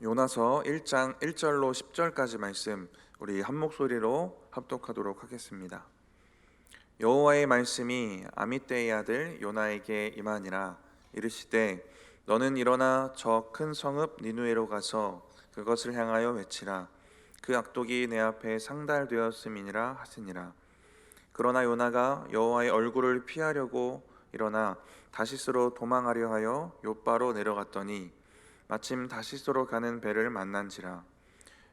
요나서 1장 1절로 10절까지 말씀 우리 한 목소리로 합독하도록 하겠습니다. 여호와의 말씀이 아미떼의 아들 요나에게 임하니라. 이르시되 너는 일어나 저 큰 성읍 니느웨로 가서 그것을 향하여 외치라. 그 악독이 내 앞에 상달되었음이니라 하시니라. 그러나 요나가 여호와의 얼굴을 피하려고 일어나 다시스로 도망하려 하여 욥바로 내려갔더니 마침 다시스로 가는 배를 만난지라.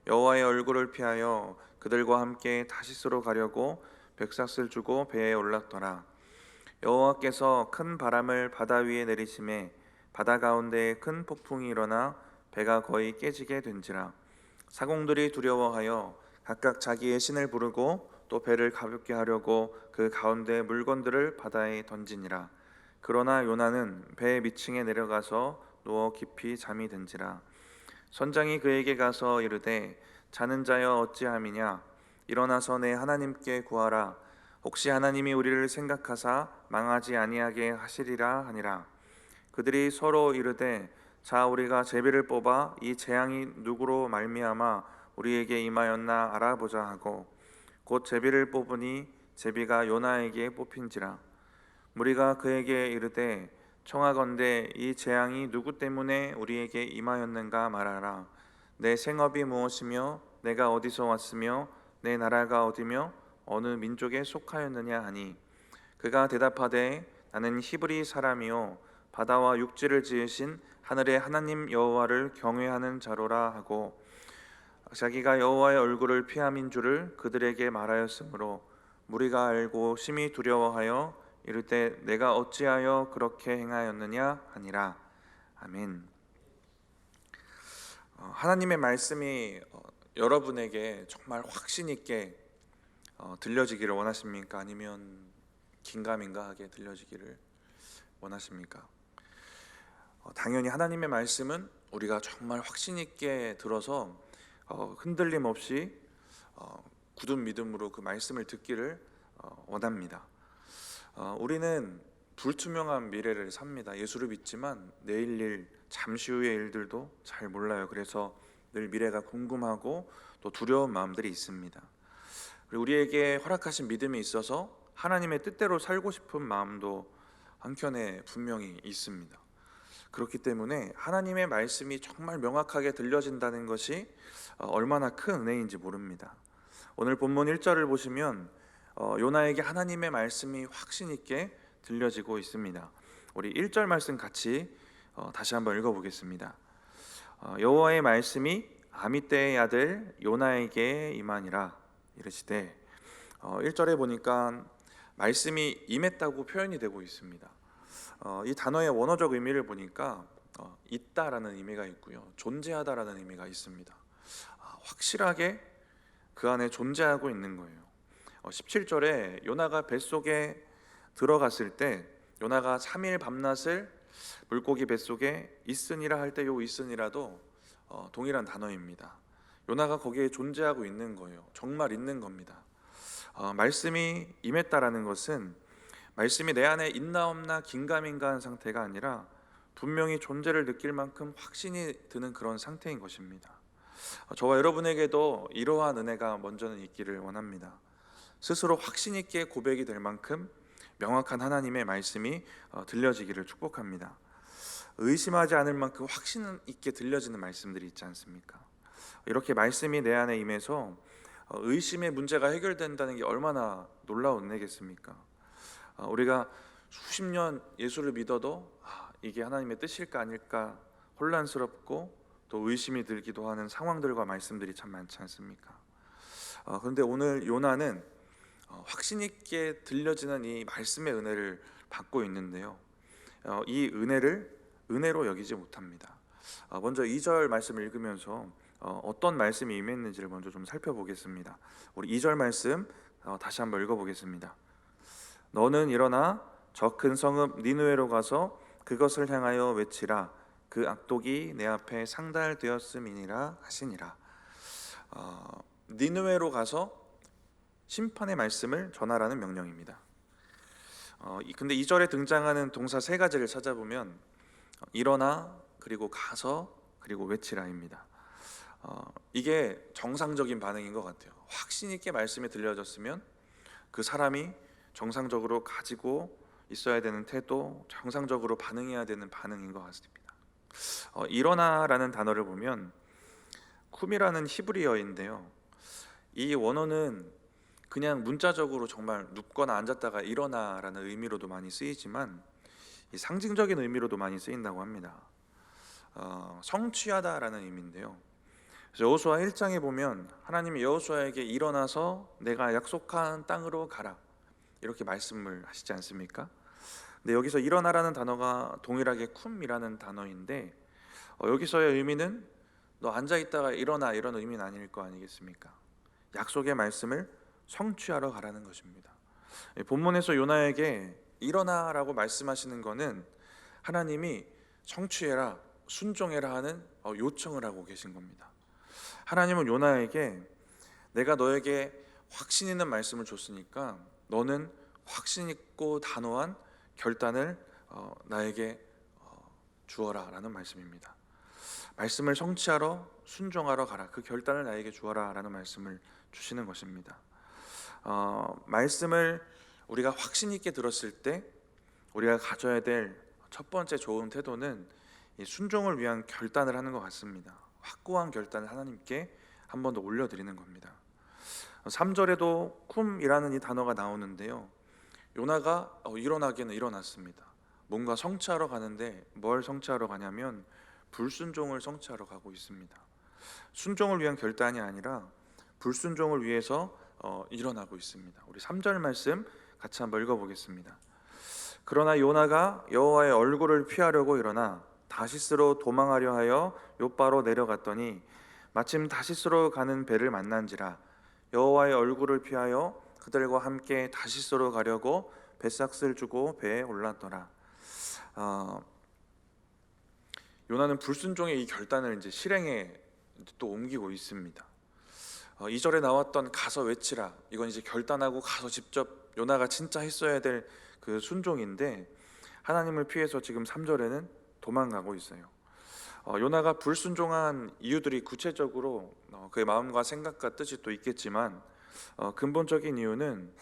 여호와의 얼굴을 피하여 그들과 함께 다시스로 가려고 벽삭을 주고 배에 올랐더라. 여호와께서 큰 바람을 바다 위에 내리심에 바다 가운데에 큰 폭풍이 일어나 배가 거의 깨지게 된지라. 사공들이 두려워하여 각각 자기의 신을 부르고 또 배를 가볍게 하려고 그 가운데 물건들을 바다에 던지니라. 그러나 요나는 배 밑층에 내려가서 누워 깊이 잠이 든지라. 선장이 그에게 가서 이르되 자는 자여 어찌함이냐. 일어나서 내 하나님께 구하라. 혹시 하나님이 우리를 생각하사 망하지 아니하게 하시리라 하니라. 그들이 서로 이르되 자 우리가 제비를 뽑아 이 재앙이 누구로 말미암아 우리에게 임하였나 알아보자 하고 곧 제비를 뽑으니 제비가 요나에게 뽑힌지라. 무리가 그에게 이르되 청하건대 이 재앙이 누구 때문에 우리에게 임하였는가 말하라. 내 생업이 무엇이며 내가 어디서 왔으며 내 나라가 어디며 어느 민족에 속하였느냐 하니 그가 대답하되 나는 히브리 사람이요 바다와 육지를 지으신 하늘의 하나님 여호와를 경외하는 자로라 하고 자기가 여호와의 얼굴을 피함인 줄을 그들에게 말하였으므로 무리가 알고 심히 두려워하여 이르되 내가 어찌하여 그렇게 행하였느냐 하니라. 아멘. 하나님의 말씀이 여러분에게 정말 확신 있게 들려지기를 원하십니까? 아니면 긴가민가하게 들려지기를 원하십니까? 당연히 하나님의 말씀은 우리가 정말 확신 있게 들어서 흔들림 없이 굳은 믿음으로 그 말씀을 듣기를 원합니다. 우리는 불투명한 미래를 삽니다. 예수를 믿지만 내일 일, 잠시 후의 일들도 잘 몰라요. 그래서 늘 미래가 궁금하고 또 두려운 마음들이 있습니다. 그리고 우리에게 허락하신 믿음이 있어서 하나님의 뜻대로 살고 싶은 마음도 한켠에 분명히 있습니다. 그렇기 때문에 하나님의 말씀이 정말 명확하게 들려진다는 것이 얼마나 큰 은혜인지 모릅니다. 오늘 본문 1절을 보시면 요나에게 하나님의 말씀이 확신 있게 들려지고 있습니다. 우리 1절 말씀 같이 다시 한번 읽어보겠습니다. 여호와의 말씀이 아미떼의 아들 요나에게 임하니라. 이르시되 1절에 보니까 말씀이 임했다고 표현이 되고 있습니다. 이 단어의 원어적 의미를 보니까 있다라는 의미가 있고요, 존재하다라는 의미가 있습니다. 확실하게 그 안에 존재하고 있는 거예요. 17절에 요나가 뱃속에 들어갔을 때 요나가 3일 밤낮을 물고기 뱃속에 있으니라 할 때 요 있으니라도 동일한 단어입니다. 요나가 거기에 존재하고 있는 거예요. 정말 있는 겁니다. 말씀이 임했다라는 것은 말씀이 내 안에 있나 없나 긴가민가한 상태가 아니라 분명히 존재를 느낄 만큼 확신이 드는 그런 상태인 것입니다. 저와 여러분에게도 이러한 은혜가 먼저는 있기를 원합니다. 스스로 확신 있게 고백이 될 만큼 명확한 하나님의 말씀이 들려지기를 축복합니다. 의심하지 않을 만큼 확신 있게 들려지는 말씀들이 있지 않습니까? 이렇게 말씀이 내 안에 임해서 의심의 문제가 해결된다는 게 얼마나 놀라운 은혜겠습니까? 우리가 수십 년 예수를 믿어도 이게 하나님의 뜻일까 아닐까 혼란스럽고 또 의심이 들기도 하는 상황들과 말씀들이 참 많지 않습니까? 그런데 오늘 요나는 확신 있게 들려지는 이 말씀의 은혜를 받고 있는데요, 이 은혜를 은혜로 여기지 못합니다. 먼저 2절 말씀을 읽으면서 어떤 말씀이 임했는지를 먼저 좀 살펴보겠습니다. 우리 2절 말씀 다시 한번 읽어보겠습니다. 너는 일어나 저 큰 성읍 니느웨로 가서 그것을 향하여 외치라. 그 악독이 내 앞에 상달되었음이니라 하시니라. 니느웨로 가서 심판의 말씀을 전하라는 명령입니다. 근데 2절에 등장하는 동사 세 가지를 찾아보면 일어나, 그리고 가서, 그리고 외치라입니다. 이게 정상적인 반응인 것 같아요. 확신 있게 말씀이 들려졌으면 그 사람이 정상적으로 가지고 있어야 되는 태도, 정상적으로 반응해야 되는 반응인 것 같습니다. 일어나라는 단어를 보면 쿰이라는 히브리어인데요. 이 원어는 그냥 문자적으로 정말 눕거나 앉았다가 일어나라는 의미로도 많이 쓰이지만 이 상징적인 의미로도 많이 쓰인다고 합니다. 성취하다라는 의미인데요. 여호수아 1장에 보면 하나님이 여호수아에게 일어나서 내가 약속한 땅으로 가라 이렇게 말씀을 하시지 않습니까? 근데 여기서 일어나라는 단어가 동일하게 쿰이라는 단어인데 여기서의 의미는 너 앉아 있다가 일어나 이런 의미는 아닐 거 아니겠습니까? 약속의 말씀을 성취하러 가라는 것입니다. 본문에서 요나에게 일어나라고 말씀하시는 것은 하나님이 성취해라, 순종해라 하는 요청을 하고 계신 겁니다. 하나님은 요나에게 내가 너에게 확신 있는 말씀을 줬으니까 너는 확신 있고 단호한 결단을 나에게 주어라 라는 말씀입니다. 말씀을 성취하러 순종하러 가라, 그 결단을 나에게 주어라 라는 말씀을 주시는 것입니다. 말씀을 우리가 확신 있게 들었을 때 우리가 가져야 될 첫 번째 좋은 태도는 이 순종을 위한 결단을 하는 것 같습니다. 확고한 결단을 하나님께 한 번 더 올려드리는 겁니다. 3절에도 쿰이라는 이 단어가 나오는데요. 요나가 일어나기는 일어났습니다. 뭔가 성취하러 가는데 뭘 성취하러 가냐면 불순종을 성취하러 가고 있습니다. 순종을 위한 결단이 아니라 불순종을 위해서 일어나고 있습니다. 우리 3절 말씀 같이 한번 읽어보겠습니다. 그러나 요나가 여호와의 얼굴을 피하려고 일어나 다시스로 도망하려 하여 욥바로 내려갔더니 마침 다시스로 가는 배를 만난지라 여호와의 얼굴을 피하여 그들과 함께 다시스로 가려고 뱃삭을 주고 배에 올랐더라. 요나는 불순종의 이 결단을 이제 실행에 또 옮기고 있습니다. 2절에 나왔던 가서 외치라, 이건 이제 결단하고 가서 직접 요나가 진짜 했어야 될 그 순종인데 하나님을 피해서 지금 3절에는 도망가고 있어요. 요나가 불순종한 이유들이 구체적으로 그의 마음과 생각과 뜻이 또 있겠지만 근본적인 이유는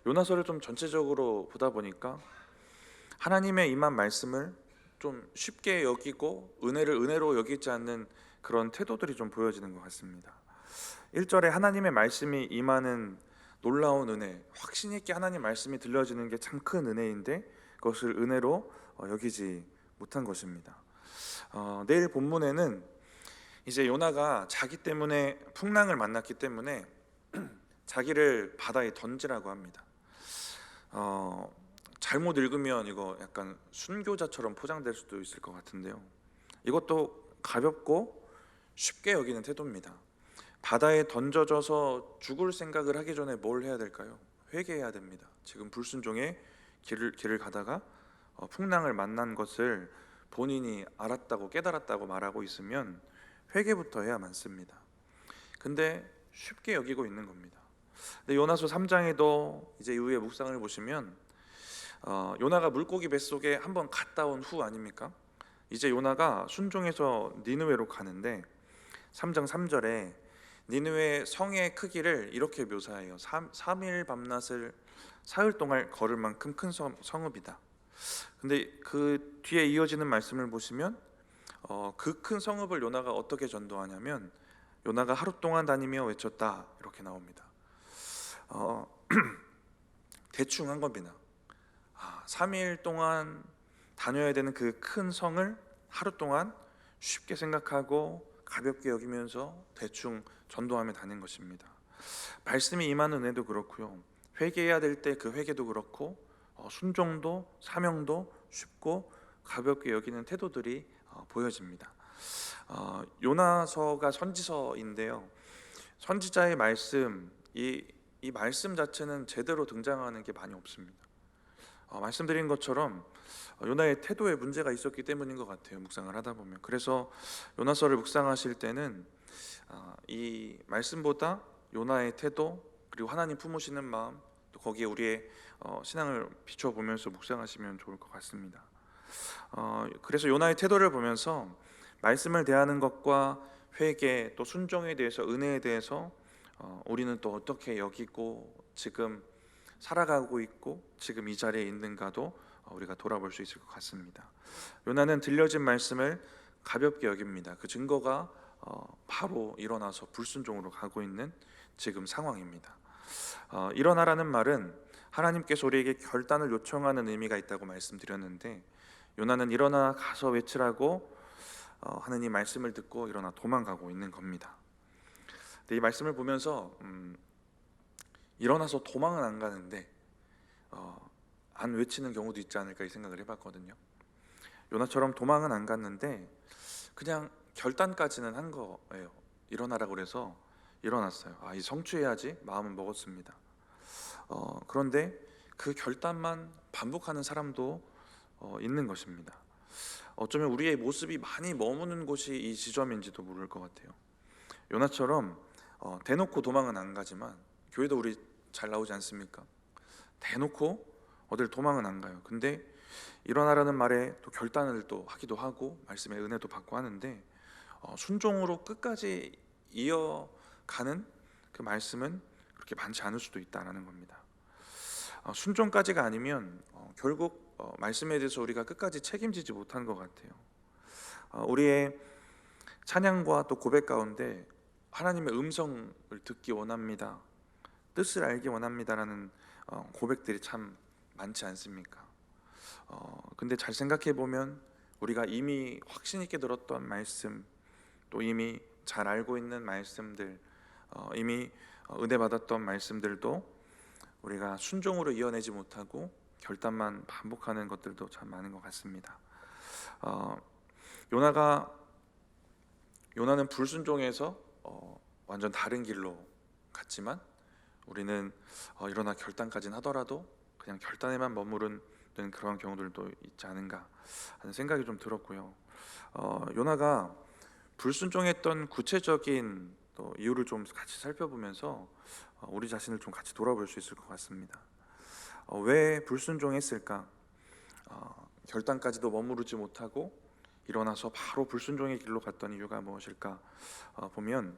요나서를 좀 전체적으로 보다 보니까 하나님의 임한 말씀을 좀 쉽게 여기고 은혜를 은혜로 여기지 않는 그런 태도들이 좀 보여지는 것 같습니다. 1절에 하나님의 말씀이 임하는 놀라운 은혜, 확신 있게 하나님 말씀이 들려지는 게 참 큰 은혜인데 그것을 은혜로 여기지 못한 것입니다. 내일 본문에는 이제 요나가 자기 때문에 풍랑을 만났기 때문에 자기를 바다에 던지라고 합니다. 잘못 읽으면 이거 약간 순교자처럼 포장될 수도 있을 것 같은데요. 이것도 가볍고 쉽게 여기는 태도입니다. 바다에 던져져서 죽을 생각을 하기 전에 뭘 해야 될까요? 회개해야 됩니다. 지금 불순종의 길을 가다가 풍랑을 만난 것을 본인이 알았다고 깨달았다고 말하고 있으면 회개부터 해야 많습니다. 근데 쉽게 여기고 있는 겁니다. 근데 요나서 3장에도 이제 이후에 묵상을 보시면 요나가 물고기 뱃속에 한번 갔다 온 후 아닙니까? 이제 요나가 순종해서 니느웨로 가는데 3장 3절에 니느웨 성의 크기를 이렇게 묘사해요. 3일 밤낮을 사흘 동안 걸을 만큼 큰 성읍이다. 근데 그 뒤에 이어지는 말씀을 보시면 그 큰 성읍을 요나가 어떻게 전도하냐면 요나가 하루 동안 다니며 외쳤다 이렇게 나옵니다. 대충 한 겁니다. 3일 동안 다녀야 되는 그 큰 성을 하루 동안 쉽게 생각하고 가볍게 여기면서 대충 전도하며 다닌 것입니다. 말씀이 임하는 은혜도 그렇고요, 회개해야 될 때 그 회개도 그렇고 순종도 사명도 쉽고 가볍게 여기는 태도들이 보여집니다. 요나서가 선지서인데요, 선지자의 말씀, 이 말씀 자체는 제대로 등장하는 게 많이 없습니다. 말씀드린 것처럼 요나의 태도에 문제가 있었기 때문인 것 같아요, 묵상을 하다 보면. 그래서 요나서를 묵상하실 때는 이 말씀보다 요나의 태도, 그리고 하나님 품으시는 마음, 또 거기에 우리의 신앙을 비춰보면서 묵상하시면 좋을 것 같습니다. 그래서 요나의 태도를 보면서 말씀을 대하는 것과 회개 또 순종에 대해서, 은혜에 대해서 우리는 또 어떻게 여기고 지금 살아가고 있고 지금 이 자리에 있는가도 우리가 돌아볼 수 있을 것 같습니다. 요나는 들려진 말씀을 가볍게 여깁니다. 그 증거가 바로 일어나서 불순종으로 가고 있는 지금 상황입니다. 일어나라는 말은 하나님께서 우리에게 결단을 요청하는 의미가 있다고 말씀드렸는데, 요나는 일어나 가서 외치라고 하느님 말씀을 듣고 일어나 도망가고 있는 겁니다. 근데 이 말씀을 보면서 일어나서 도망은 안 가는데 안 외치는 경우도 있지 않을까 이 생각을 해봤거든요. 요나처럼 도망은 안 갔는데 그냥 결단까지는 한 거예요. 일어나라고 그래서 일어났어요. 이 성취해야지 마음은 먹었습니다. 그런데 그 결단만 반복하는 사람도 있는 것입니다. 어쩌면 우리의 모습이 많이 머무는 곳이 이 지점인지도 모를 것 같아요. 요나처럼 대놓고 도망은 안 가지만 교회도 우리 잘 나오지 않습니까? 대놓고 어딜 도망은 안 가요. 근데 일어나라는 말에 또 결단을 또 하기도 하고 말씀의 은혜도 받고 하는데 순종으로 끝까지 이어가는 그 말씀은 그렇게 많지 않을 수도 있다는 겁니다. 순종까지가 아니면 결국 말씀에 대해서 우리가 끝까지 책임지지 못한 것 같아요. 우리의 찬양과 또 고백 가운데 하나님의 음성을 듣기 원합니다, 뜻을 알기 원합니다라는 고백들이 참 많지 않습니까? 근데 잘 생각해 보면 우리가 이미 확신 있게 들었던 말씀, 또 이미 잘 알고 있는 말씀들, 이미 은혜 받았던 말씀들도 우리가 순종으로 이어내지 못하고 결단만 반복하는 것들도 참 많은 것 같습니다. 요나는 불순종에서 완전 다른 길로 갔지만 우리는 일어나 결단까지는 하더라도 그냥 결단에만 머무르는 그런 경우들도 있지 않은가 하는 생각이 좀 들었고요. 요나가 불순종했던 구체적인 또 이유를 좀 같이 살펴보면서 우리 자신을 좀 같이 돌아볼 수 있을 것 같습니다. 왜 불순종했을까? 결단까지도 머무르지 못하고 일어나서 바로 불순종의 길로 갔던 이유가 무엇일까? 보면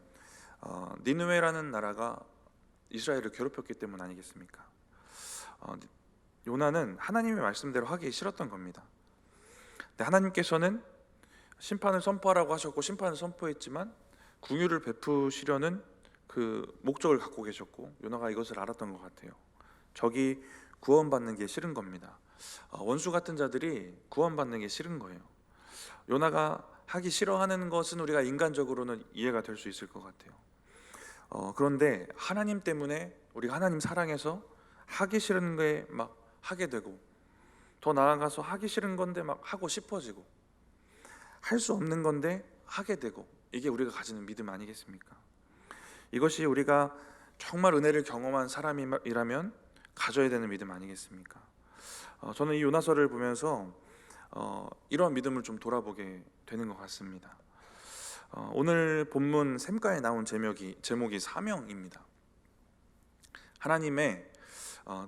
니느웨라는 나라가 이스라엘을 괴롭혔기 때문 아니겠습니까? 요나는 하나님의 말씀대로 하기 싫었던 겁니다. 근데 하나님께서는 심판을 선포하라고 하셨고 심판을 선포했지만 긍휼을 베푸시려는 그 목적을 갖고 계셨고 요나가 이것을 알았던 것 같아요. 적이 구원받는 게 싫은 겁니다. 원수 같은 자들이 구원받는 게 싫은 거예요. 요나가 하기 싫어하는 것은 우리가 인간적으로는 이해가 될 수 있을 것 같아요. 그런데 하나님 때문에 우리가 하나님 사랑해서 하기 싫은 게 막 하게 되고, 더 나아가서 하기 싫은 건데 막 하고 싶어지고, 할 수 없는 건데 하게 되고, 이게 우리가 가지는 믿음 아니겠습니까? 이것이 우리가 정말 은혜를 경험한 사람이라면 가져야 되는 믿음 아니겠습니까? 저는 이 요나서를 보면서 이런 믿음을 좀 돌아보게 되는 것 같습니다. 오늘 본문 샘가에 나온 제목이 사명입니다. 하나님의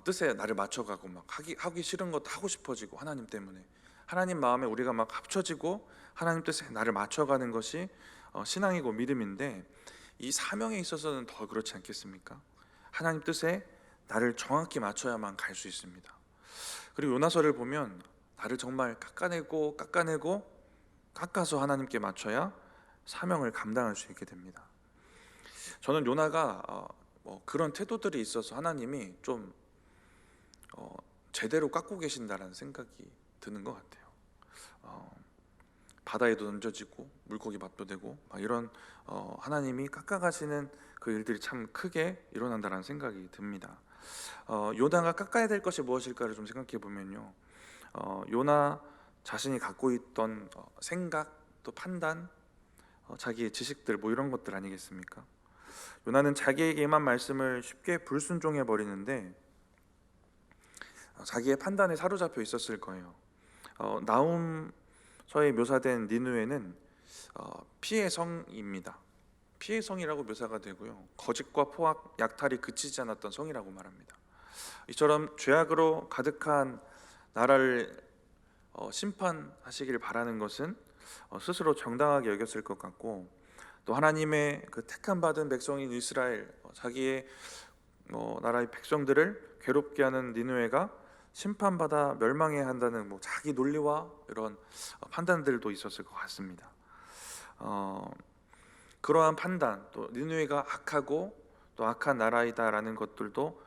뜻에 나를 맞춰가고 막 하기 싫은 것도 하고 싶어지고, 하나님 때문에 하나님 마음에 우리가 막 합쳐지고 하나님 뜻에 나를 맞춰가는 것이 신앙이고 믿음인데, 이 사명에 있어서는 더 그렇지 않겠습니까? 하나님 뜻에 나를 정확히 맞춰야만 갈 수 있습니다. 그리고 요나서를 보면 나를 정말 깎아내고 깎아서 하나님께 맞춰야 사명을 감당할 수 있게 됩니다. 저는 요나가 그런 태도들이 있어서 하나님이 좀 제대로 깎고 계신다라는 생각이 드는 것 같아요. 바다에도 던져지고 물고기 밥도 되고 이런 하나님이 깎아가시는 그 일들이 참 크게 일어난다라는 생각이 듭니다. 요나가 깎아야 될 것이 무엇일까를 좀 생각해 보면요, 요나 자신이 갖고 있던 생각, 또 판단, 자기의 지식들 이런 것들 아니겠습니까? 요나는 자기에게만 말씀을 쉽게 불순종해 버리는데 자기의 판단에 사로잡혀 있었을 거예요. 나훔서에 묘사된 니느웨는 피의 성입니다. 피의 성이라고 묘사가 되고요, 거짓과 포악, 약탈이 그치지 않았던 성이라고 말합니다. 이처럼 죄악으로 가득한 나라를 심판하시길 바라는 것은 스스로 정당하게 여겼을 것 같고, 또 하나님의 그 택함 받은 백성인 이스라엘, 자기의 나라의 백성들을 괴롭게 하는 니느웨가 심판받아 멸망해야 한다는 자기 논리와 이런 판단들도 있었을 것 같습니다. 그러한 판단, 또 니느웨가 악하고 또 악한 나라이다라는 것들도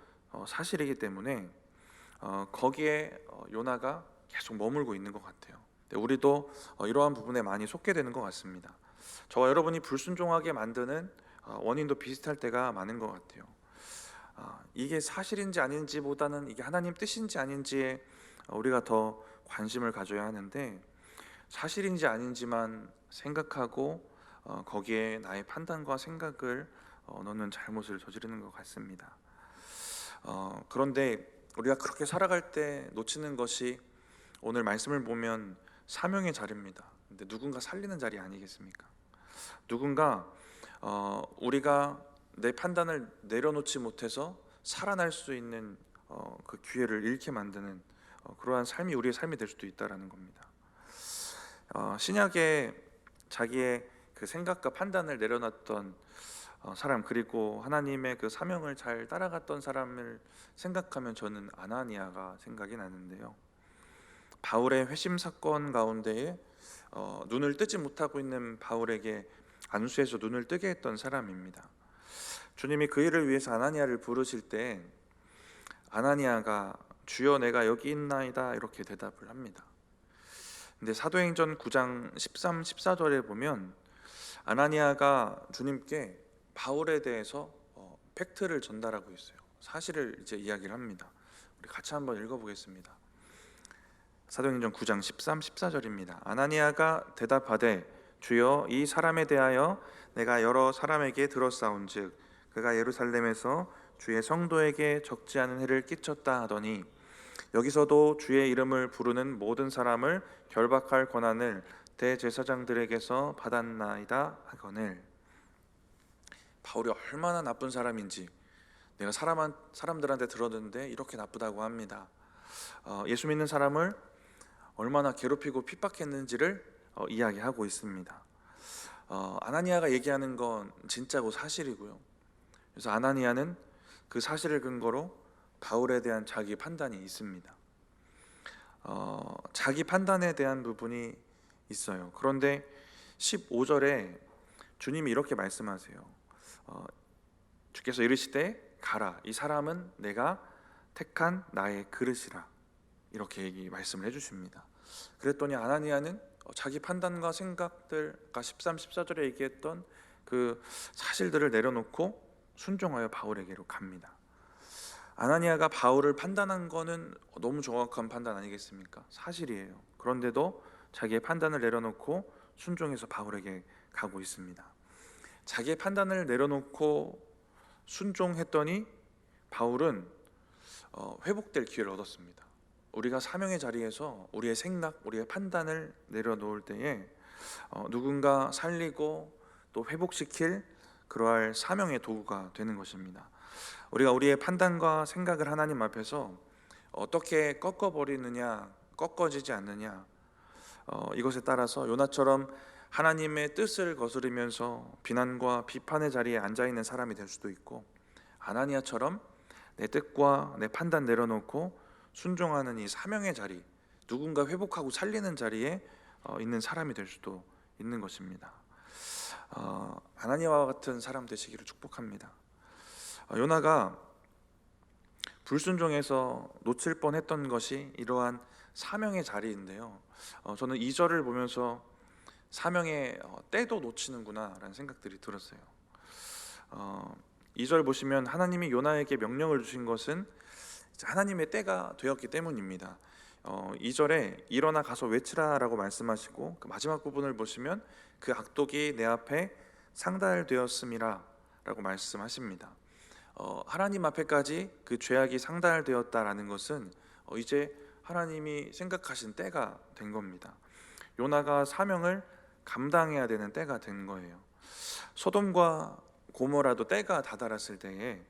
사실이기 때문에 거기에 요나가 계속 머물고 있는 것 같아요. 우리도 이러한 부분에 많이 속게 되는 것 같습니다. 저와 여러분이 불순종하게 만드는 원인도 비슷할 때가 많은 것 같아요. 이게 사실인지 아닌지보다는 이게 하나님 뜻인지 아닌지에 우리가 더 관심을 가져야 하는데, 사실인지 아닌지만 생각하고 거기에 나의 판단과 생각을 넣는 잘못을 저지르는 것 같습니다. 그런데 우리가 그렇게 살아갈 때 놓치는 것이, 오늘 말씀을 보면 사명의 자리입니다. 근데 누군가 살리는 자리 아니겠습니까? 누군가 우리가 내 판단을 내려놓지 못해서 살아날 수 있는 그 기회를 잃게 만드는 그러한 삶이 우리의 삶이 될 수도 있다라는 겁니다. 신약에 자기의 그 생각과 판단을 내려놨던 사람, 그리고 하나님의 그 사명을 잘 따라갔던 사람을 생각하면 저는 아나니아가 생각이 나는데요. 바울의 회심 사건 가운데에 눈을 뜨지 못하고 있는 바울에게 안수해서 눈을 뜨게 했던 사람입니다. 주님이 그 일을 위해서 아나니아를 부르실 때 아나니아가 주여 내가 여기 있나이다 이렇게 대답을 합니다. 근데 사도행전 9장 13, 14절에 보면 아나니아가 주님께 바울에 대해서 팩트를 전달하고 있어요. 사실을 이제 이야기를 합니다. 우리 같이 한번 읽어보겠습니다. 사도행전 9장 13, 14절입니다. 아나니아가 대답하되 주여 이 사람에 대하여 내가 여러 사람에게 들었사온즉 그가 예루살렘에서 주의 성도에게 적지 않은 해를 끼쳤다 하더니 여기서도 주의 이름을 부르는 모든 사람을 결박할 권한을 대제사장들에게서 받았나이다 하거늘. 바울이 얼마나 나쁜 사람인지 내가 사람들한테 들었는데 이렇게 나쁘다고 합니다. 예수 믿는 사람을 얼마나 괴롭히고 핍박했는지를 이야기하고 있습니다. 아나니아가 얘기하는 건 진짜고 사실이고요. 그래서 아나니아는 그 사실을 근거로 바울에 대한 자기 판단이 있습니다. 자기 판단에 대한 부분이 있어요. 그런데 15절에 주님이 이렇게 말씀하세요. 주께서 이르시되 가라, 이 사람은 내가 택한 나의 그릇이라, 이렇게 말씀을 해주십니다. 그랬더니 아나니아는 자기 판단과 생각들, 아까 13, 14절에 얘기했던 그 사실들을 내려놓고 순종하여 바울에게로 갑니다. 아나니아가 바울을 판단한 거는 너무 정확한 판단 아니겠습니까? 사실이에요. 그런데도 자기의 판단을 내려놓고 순종해서 바울에게 가고 있습니다. 자기의 판단을 내려놓고 순종했더니 바울은 회복될 기회를 얻었습니다. 우리가 사명의 자리에서 우리의 생각, 우리의 판단을 내려놓을 때에 누군가 살리고 또 회복시킬 그러할 사명의 도구가 되는 것입니다. 우리가 우리의 판단과 생각을 하나님 앞에서 어떻게 꺾어버리느냐, 꺾어지지 않느냐, 이것에 따라서 요나처럼 하나님의 뜻을 거스르면서 비난과 비판의 자리에 앉아있는 사람이 될 수도 있고, 아나니아처럼 내 뜻과 내 판단 내려놓고 순종하는 이 사명의 자리, 누군가 회복하고 살리는 자리에 있는 사람이 될 수도 있는 것입니다. 아나니아와 같은 사람 되시기를 축복합니다. 요나가 불순종해서 놓칠 뻔했던 것이 이러한 사명의 자리인데요. 저는 2절을 보면서 사명의 때도 놓치는구나 라는 생각들이 들었어요. 2절 보시면 하나님이 요나에게 명령을 주신 것은 하나님의 때가 되었기 때문입니다. 2절에 일어나 가서 외치라 라고 말씀하시고, 그 마지막 부분을 보시면 그 악독이 내 앞에 상달되었음이라 라고 말씀하십니다. 하나님 앞에까지 그 죄악이 상달되었다라는 것은 이제 하나님이 생각하신 때가 된 겁니다. 요나가 사명을 감당해야 되는 때가 된 거예요. 소돔과 고모라도 때가 다다랐을 때에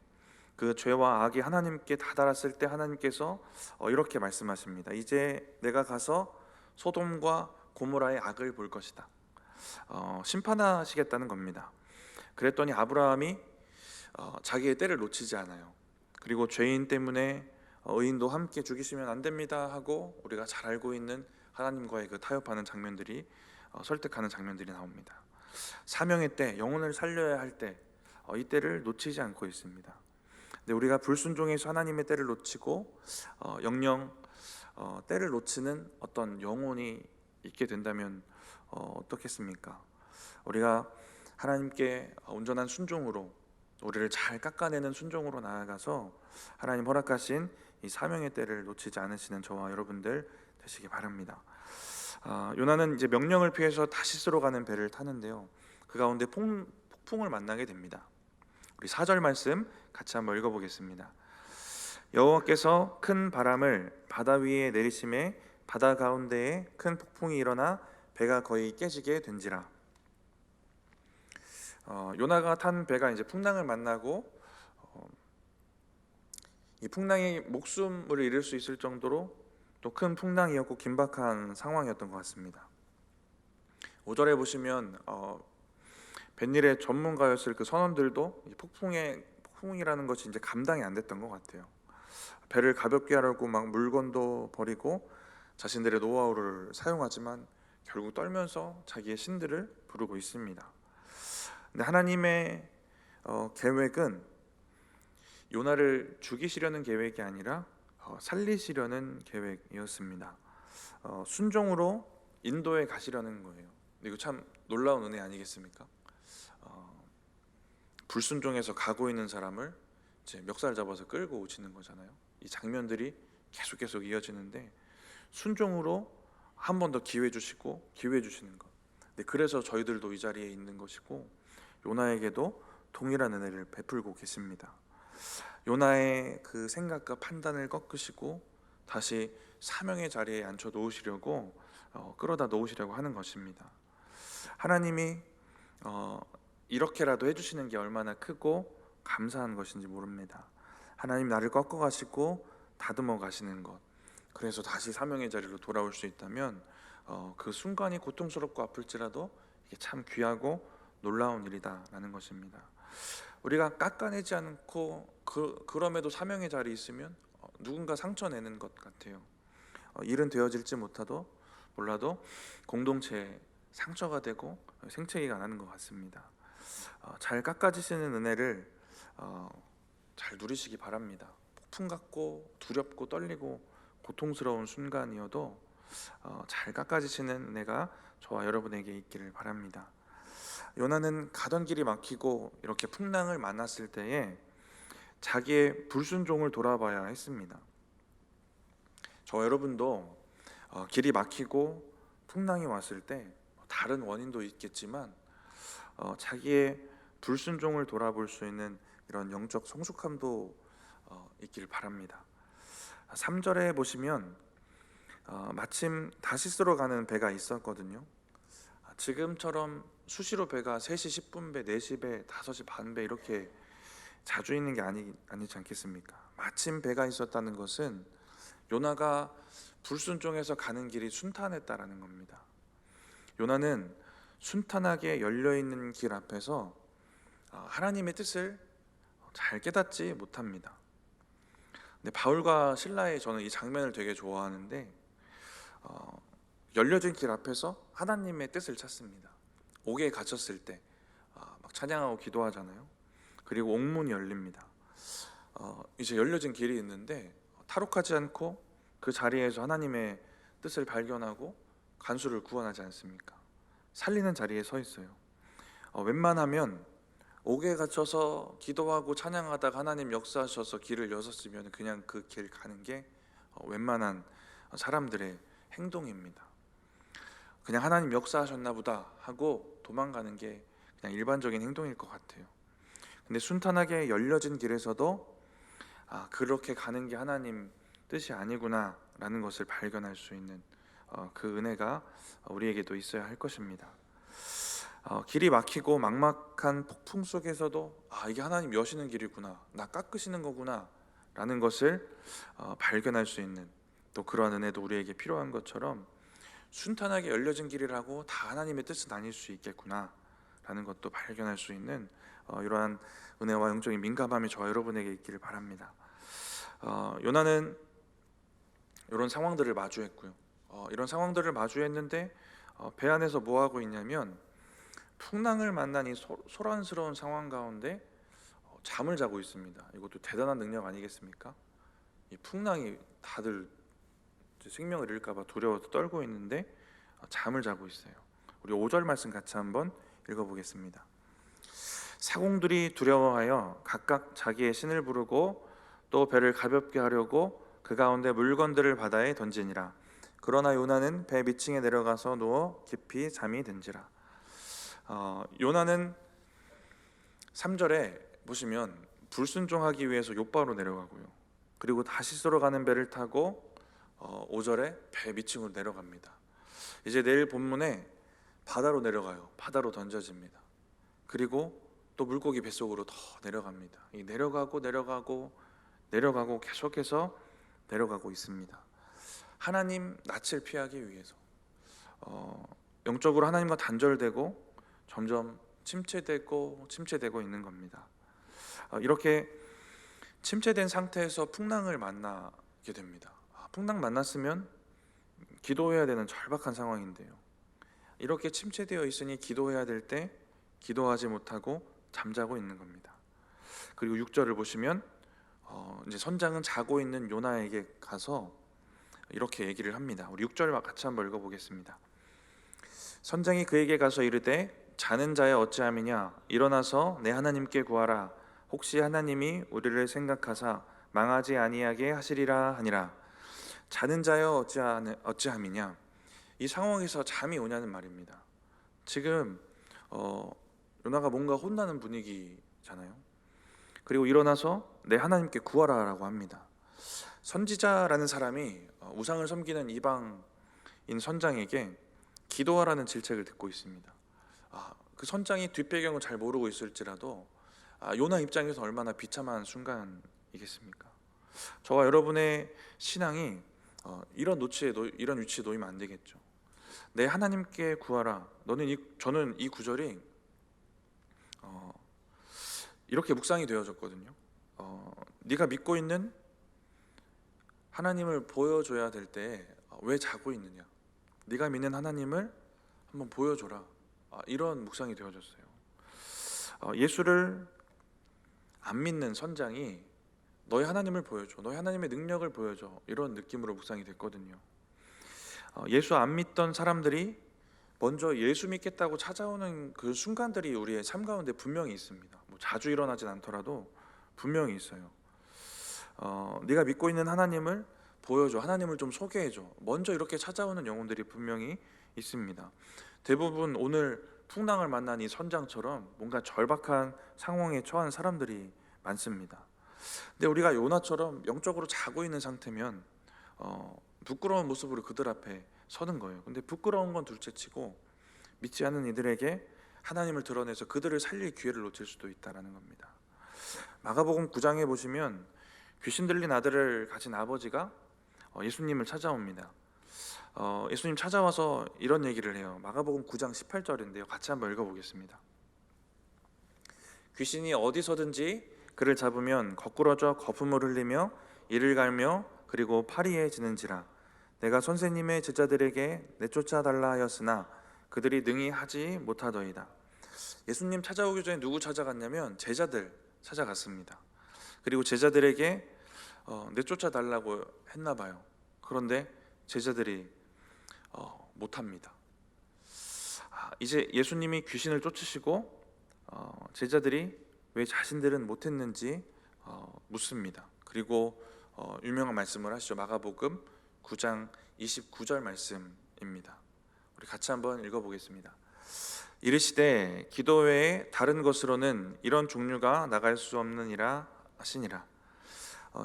그 죄와 악이 하나님께 다다랐을 때 하나님께서 이렇게 말씀하십니다. 이제 내가 가서 소돔과 고모라의 악을 볼 것이다. 심판하시겠다는 겁니다. 그랬더니 아브라함이 자기의 때를 놓치지 않아요. 그리고 죄인 때문에 의인도 함께 죽이시면 안 됩니다 하고 우리가 잘 알고 있는 하나님과의 그 타협하는 장면들이 설득하는 장면들이 나옵니다. 사명의 때, 영혼을 살려야 할 때, 이 때를 놓치지 않고 있습니다. 근데 우리가 불순종해서 하나님의 때를 놓치고 영영 때를 놓치는 어떤 영혼이 있게 된다면 어떻겠습니까? 우리가 하나님께 온전한 순종으로, 우리를 잘 깎아내는 순종으로 나아가서 하나님 허락하신 이 사명의 때를 놓치지 않으시는 저와 여러분들 되시기 바랍니다. 요나는 이제 명령을 피해서 다시스로 가는 배를 타는데요, 그 가운데 폭풍을 만나게 됩니다. 우리 4절 말씀 같이 한번 읽어보겠습니다. 여호와께서 큰 바람을 바다 위에 내리심에 바다 가운데에 큰 폭풍이 일어나 배가 거의 깨지게 된지라. 요나가 탄 배가 이제 풍랑을 만나고 이 풍랑이 목숨을 잃을 수 있을 정도로 또 큰 풍랑이었고 긴박한 상황이었던 것 같습니다. 5절에 보시면 뱃일의 전문가였을 그 선원들도 폭풍이라는 것이 이제 감당이 안 됐던 것 같아요. 배를 가볍게 하려고 막 물건도 버리고 자신들의 노하우를 사용하지만 결국 떨면서 자기의 신들을 부르고 있습니다. 근데 하나님의 계획은 요나를 죽이시려는 계획이 아니라 살리시려는 계획이었습니다. 순종으로 인도에 가시려는 거예요. 근데 이거 참 놀라운 은혜 아니겠습니까? 불순종해서 가고 있는 사람을 이제 멱살 잡아서 끌고 오시는 거잖아요. 이 장면들이 계속 이어지는데 순종으로 한 번 더 기회 주시고 기회 주시는 것. 네, 그래서 저희들도 이 자리에 있는 것이고 요나에게도 동일한 은혜를 베풀고 계십니다. 요나의 그 생각과 판단을 꺾으시고 다시 사명의 자리에 앉혀 놓으시려고 끌어다 놓으시려고 하는 것입니다. 하나님이 이렇게라도 해주시는 게 얼마나 크고 감사한 것인지 모릅니다. 하나님 나를 꺾어 가시고 다듬어 가시는 것, 그래서 다시 사명의 자리로 돌아올 수 있다면 그 순간이 고통스럽고 아플지라도 이게 참 귀하고 놀라운 일이다라는 것입니다. 우리가 깎아내지 않고 그럼에도 사명의 자리에 있으면 누군가 상처내는 것 같아요. 일은 되어질지 몰라도 공동체에 상처가 되고 생채기가 나는 것 같습니다. 잘 깎아지시는 은혜를 잘 누리시기 바랍니다. 폭풍 같고 두렵고 떨리고 고통스러운 순간이어도 잘 깎아지시는 은혜가 저와 여러분에게 있기를 바랍니다. 요나는 가던 길이 막히고 이렇게 풍랑을 만났을 때에 자기의 불순종을 돌아봐야 했습니다. 저와 여러분도 길이 막히고 풍랑이 왔을 때 다른 원인도 있겠지만 자기의 불순종을 돌아볼 수 있는 이런 영적 성숙함도 있기를 바랍니다. 3절에 보시면 마침 다시스로 가는 배가 있었거든요. 지금처럼 수시로 배가 3시 10분배, 4시배, 5시 반배 이렇게 자주 있는 게 아니지 않겠습니까? 마침 배가 있었다는 것은 요나가 불순종해서 가는 길이 순탄했다라는 겁니다. 요나는 순탄하게 열려있는 길 앞에서 하나님의 뜻을 잘 깨닫지 못합니다. 근데 바울과 신라의 저는 이 장면을 되게 좋아하는데 열려진 길 앞에서 하나님의 뜻을 찾습니다. 옥에 갇혔을 때 막 찬양하고 기도하잖아요. 그리고 옥문이 열립니다. 이제 열려진 길이 있는데 탈옥하지 않고 그 자리에서 하나님의 뜻을 발견하고 간수를 구원하지 않습니까? 살리는 자리에 서 있어요. 웬만하면 옥에 갇혀서 기도하고 찬양하다가 하나님 역사하셔서 길을 여셨으면 그냥 그 길 가는 게 웬만한 사람들의 행동입니다. 그냥 하나님 역사하셨나 보다 하고 도망가는 게 그냥 일반적인 행동일 것 같아요. 근데 순탄하게 열려진 길에서도 그렇게 가는 게 하나님 뜻이 아니구나 라는 것을 발견할 수 있는 그 은혜가 우리에게도 있어야 할 것입니다. 길이 막히고 막막한 폭풍 속에서도 이게 하나님 여시는 길이구나, 나 깎으시는 거구나 라는 것을 발견할 수 있는 또 그러한 은혜도 우리에게 필요한 것처럼 순탄하게 열려진 길이라고 다 하나님의 뜻은 아닐 수 있겠구나 라는 것도 발견할 수 있는 이러한 은혜와 영적인 민감함이 저와 여러분에게 있기를 바랍니다. 요나는 이런 상황들을 마주했고요. 이런 상황들을 마주했는데 배 안에서 뭐 하고 있냐면 풍랑을 만난 이 소란스러운 상황 가운데 잠을 자고 있습니다. 이것도 대단한 능력 아니겠습니까? 이 풍랑이 다들 생명을 잃을까 봐 두려워서 떨고 있는데 잠을 자고 있어요. 우리 5절 말씀 같이 한번 읽어보겠습니다. 사공들이 두려워하여 각각 자기의 신을 부르고 또 배를 가볍게 하려고 그 가운데 물건들을 바다에 던지니라. 그러나 요나는 배 밑층에 내려가서 누워 깊이 잠이 든지라. 요나는 3절에 보시면 불순종하기 위해서 욥바로 내려가고요. 그리고 다시스로 가는 배를 타고 5절에 배 밑층으로 내려갑니다. 이제 내일 본문에 바다로 내려가요. 바다로 던져집니다. 그리고 또 물고기 뱃속으로 더 내려갑니다. 이 내려가고 계속해서 내려가고 있습니다. 하나님 낯을 피하기 위해서 영적으로 하나님과 단절되고 점점 침체되고 있는 겁니다. 이렇게 침체된 상태에서 풍랑을 만나게 됩니다. 풍랑 만났으면 기도해야 되는 절박한 상황인데요. 이렇게 침체되어 있으니 기도해야 될 때 기도하지 못하고 잠자고 있는 겁니다. 그리고 6절을 보시면 이제 선장은 자고 있는 요나에게 가서 이렇게 얘기를 합니다. 우리 6절 같이 한번 읽어보겠습니다. 선장이 그에게 가서 이르되 자는 자여 어찌함이냐 일어나서 내 하나님께 구하라. 혹시 하나님이 우리를 생각하사 망하지 아니하게 하시리라 하니라. 자는 자여 어찌함이냐, 이 상황에서 잠이 오냐는 말입니다. 지금 요나가 뭔가 혼나는 분위기잖아요. 그리고 일어나서 내 하나님께 구하라라고 합니다. 선지자라는 사람이 우상을 섬기는 이방인 선장에게 기도하라는 질책을 듣고 있습니다. 그 선장이 뒷배경을 잘 모르고 있을지라도 요나 입장에서 얼마나 비참한 순간이겠습니까? 저와 여러분의 신앙이 이런 위치에 놓이면 안 되겠죠. 내 하나님께 구하라. 저는 이 구절이 이렇게 묵상이 되어졌거든요. 네가 믿고 있는 하나님을 보여줘야 될 때 왜 자고 있느냐? 네가 믿는 하나님을 한번 보여줘라. 이런 묵상이 되어졌어요. 예수를 안 믿는 선장이 너희 하나님을 보여줘, 너희 하나님의 능력을 보여줘, 이런 느낌으로 묵상이 됐거든요. 예수 안 믿던 사람들이 먼저 예수 믿겠다고 찾아오는 그 순간들이 우리의 삶 가운데 분명히 있습니다. 뭐 자주 일어나진 않더라도 분명히 있어요. 네가 믿고 있는 하나님을 보여줘, 하나님을 좀 소개해줘, 먼저 이렇게 찾아오는 영혼들이 분명히 있습니다. 대부분 오늘 풍랑을 만난 이 선장처럼 뭔가 절박한 상황에 처한 사람들이 많습니다. 근데 우리가 요나처럼 영적으로 자고 있는 상태면 부끄러운 모습으로 그들 앞에 서는 거예요. 근데 부끄러운 건 둘째치고 믿지 않는 이들에게 하나님을 드러내서 그들을 살릴 기회를 놓칠 수도 있다는 겁니다. 마가복음 9장에 보시면 귀신 들린 아들을 가진 아버지가 예수님을 찾아옵니다. 예수님 찾아와서 이런 얘기를 해요. 마가복음 9장 18절인데요. 같이 한번 읽어보겠습니다. 귀신이 어디서든지 그를 잡으면 거꾸러져 거품을 흘리며 이를 갈며 그리고 파리에 지는지라. 내가 선생님의 제자들에게 내쫓아 달라 하였으나 그들이 능히 하지 못하더이다. 예수님 찾아오기 전에 누구 찾아갔냐면 제자들 찾아갔습니다. 그리고 제자들에게 내쫓아 달라고 했나 봐요. 그런데 제자들이 못합니다. 이제 예수님이 귀신을 쫓으시고 제자들이 왜 자신들은 못했는지 묻습니다. 그리고 유명한 말씀을 하시죠. 마가복음 9장 29절 말씀입니다. 우리 같이 한번 읽어보겠습니다. 이르시되 기도 외에 다른 것으로는 이런 종류가 나갈 수 없느니라 하시니라.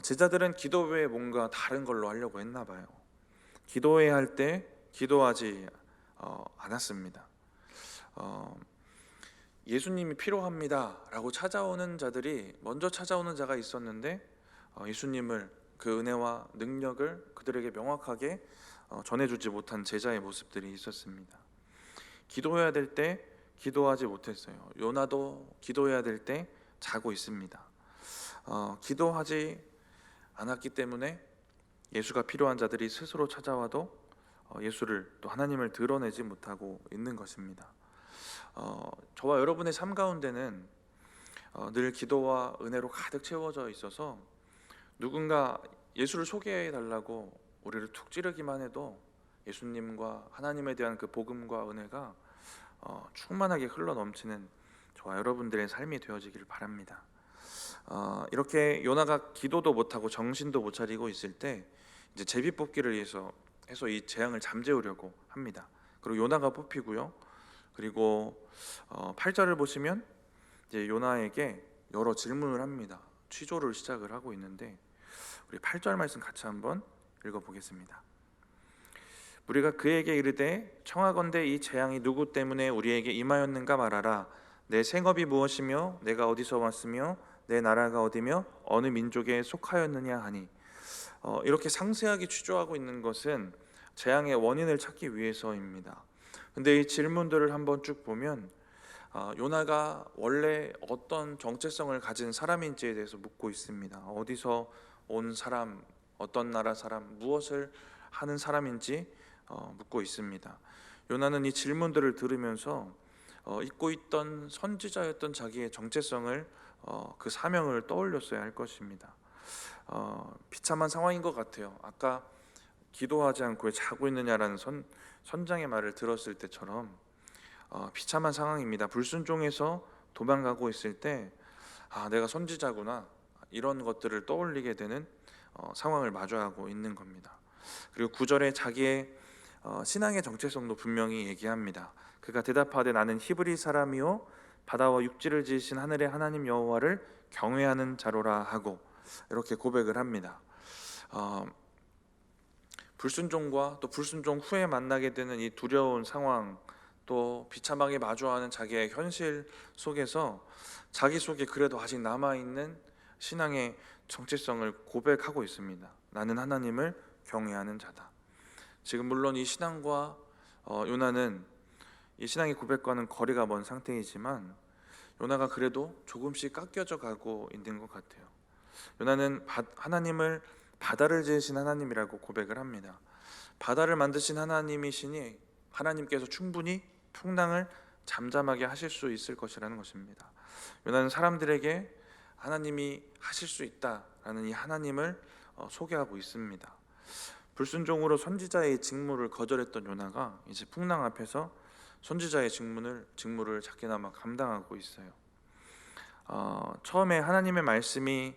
제자들은 기도 외에 뭔가 다른 걸로 하려고 했나 봐요. 기도해야 할 때 기도하지 않았습니다. 예수님이 필요합니다 라고 찾아오는 자들이 먼저 찾아오는 자가 있었는데 예수님을 그 은혜와 능력을 그들에게 명확하게 전해주지 못한 제자의 모습들이 있었습니다. 기도해야 될 때 기도하지 못했어요. 요나도 기도해야 될 때 자고 있습니다. 기도하지 않았기 때문에 예수가 필요한 자들이 스스로 찾아와도 예수를 또 하나님을 드러내지 못하고 있는 것입니다. 저와 여러분의 삶 가운데는 늘 기도와 은혜로 가득 채워져 있어서 누군가 예수를 소개해 달라고 우리를 툭 찌르기만 해도 예수님과 하나님에 대한 그 복음과 은혜가 충만하게 흘러 넘치는 저와 여러분들의 삶이 되어지기를 바랍니다. 이렇게 요나가 기도도 못하고 정신도 못 차리고 있을 때 이제 제비 뽑기를 해서 이 재앙을 잠재우려고 합니다. 그리고 요나가 뽑히고요. 그리고 8절을 보시면 이제 요나에게 여러 질문을 합니다. 취조를 시작을 하고 있는데 우리 8절 말씀 같이 한번 읽어보겠습니다. 우리가 그에게 이르되 청하건대 이 재앙이 누구 때문에 우리에게 임하였는가 말하라. 내 생업이 무엇이며 내가 어디서 왔으며 내 나라가 어디며 어느 민족에 속하였느냐 하니, 이렇게 상세하게 취조하고 있는 것은 재앙의 원인을 찾기 위해서입니다. 근데 이 질문들을 한번 쭉 보면 요나가 원래 어떤 정체성을 가진 사람인지에 대해서 묻고 있습니다. 어디서 온 사람, 어떤 나라 사람, 무엇을 하는 사람인지 묻고 있습니다. 요나는 이 질문들을 들으면서 잊고 있던 선지자였던 자기의 정체성을, 그 사명을 떠올렸어야 할 것입니다. 비참한 상황인 것 같아요. 아까 기도하지 않고 왜 자고 있느냐라는 선장의 말을 들었을 때처럼 비참한 상황입니다. 불순종해서 도망가고 있을 때 내가 선지자구나, 이런 것들을 떠올리게 되는 상황을 마주하고 있는 겁니다. 그리고 9절에 자기의 신앙의 정체성도 분명히 얘기합니다. 그가 대답하되 나는 히브리 사람이요 바다와 육지를 지으신 하늘의 하나님 여호와를 경외하는 자로라 하고 이렇게 고백을 합니다. 불순종과 또 불순종 후에 만나게 되는 이 두려운 상황, 또 비참하게 마주하는 자기의 현실 속에서 자기 속에 그래도 아직 남아있는 신앙의 정체성을 고백하고 있습니다. 나는 하나님을 경외하는 자다. 지금 물론 이 신앙과 요나는 이 신앙의 고백과는 거리가 먼 상태이지만 요나가 그래도 조금씩 깎여져 가고 있는 것 같아요. 요나는 하나님을 바다를 지으신 하나님이라고 고백을 합니다. 바다를 만드신 하나님이시니 하나님께서 충분히 풍랑을 잠잠하게 하실 수 있을 것이라는 것입니다. 요나는 사람들에게 하나님이 하실 수 있다라는 이 하나님을 소개하고 있습니다. 불순종으로 선지자의 직무를 거절했던 요나가 이제 풍랑 앞에서 선지자의 직무를 작게나마 감당하고 있어요. 처음에 하나님의 말씀이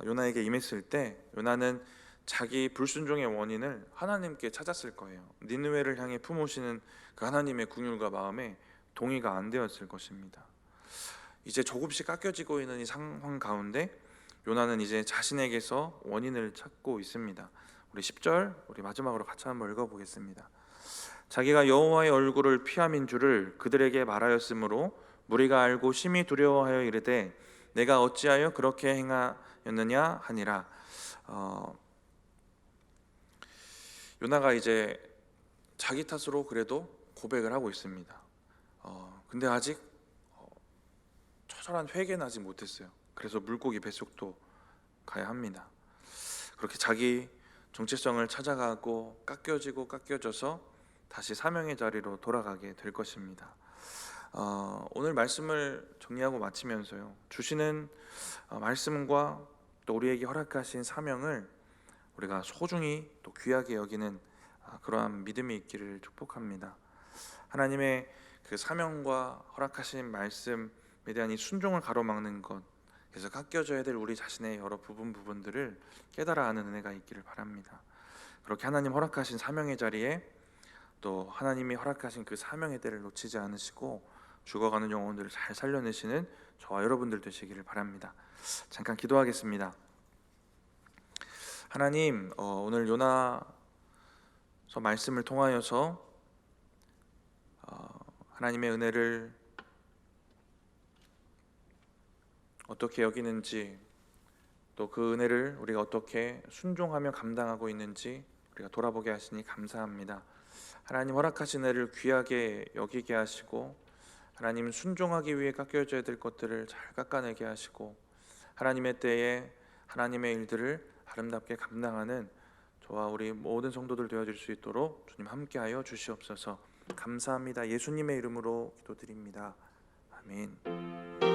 요나에게 임했을 때 요나는 자기 불순종의 원인을 하나님께 찾았을 거예요. 니느웨를 향해 품으시는 그 하나님의 긍휼과 마음에 동의가 안 되었을 것입니다. 이제 조금씩 깎여지고 있는 이 상황 가운데 요나는 이제 자신에게서 원인을 찾고 있습니다. 우리 10절 우리 마지막으로 같이 한번 읽어보겠습니다. 자기가 여호와의 얼굴을 피함인 줄을 그들에게 말하였으므로 무리가 알고 심히 두려워하여 이르되 내가 어찌하여 그렇게 행하였느냐 하니라. 요나가 이제 자기 탓으로 그래도 고백을 하고 있습니다. 근데 아직 처절한 회개는 하지 못했어요. 그래서 물고기 뱃속도 가야 합니다. 그렇게 자기 정체성을 찾아가고 깎여져서 다시 사명의 자리로 돌아가게 될 것입니다. 오늘 말씀을 정리하고 마치면서요, 주시는 말씀과 또 우리에게 허락하신 사명을 우리가 소중히 또 귀하게 여기는 그러한 믿음이 있기를 축복합니다. 하나님의 그 사명과 허락하신 말씀에 대한 이 순종을 가로막는 것, 그래서 깎여져야 될 우리 자신의 여러 부분들을 깨달아 아는 은혜가 있기를 바랍니다. 그렇게 하나님 허락하신 사명의 자리에 또 하나님이 허락하신 그 사명의 때를 놓치지 않으시고 죽어가는 영혼들을 잘 살려내시는 저와 여러분들 되시기를 바랍니다. 잠깐 기도하겠습니다. 하나님, 오늘 요나서 말씀을 통하여서 하나님의 은혜를 어떻게 여기는지, 또 그 은혜를 우리가 어떻게 순종하며 감당하고 있는지 우리가 돌아보게 하시니 감사합니다. 하나님 허락하신 애를 귀하게 여기게 하시고 하나님 순종하기 위해 깎여져야 될 것들을 잘 깎아내게 하시고 하나님의 때에 하나님의 일들을 아름답게 감당하는 저와 우리 모든 성도들 되어질 수 있도록 주님 함께하여 주시옵소서. 감사합니다. 예수님의 이름으로 기도드립니다. 아멘.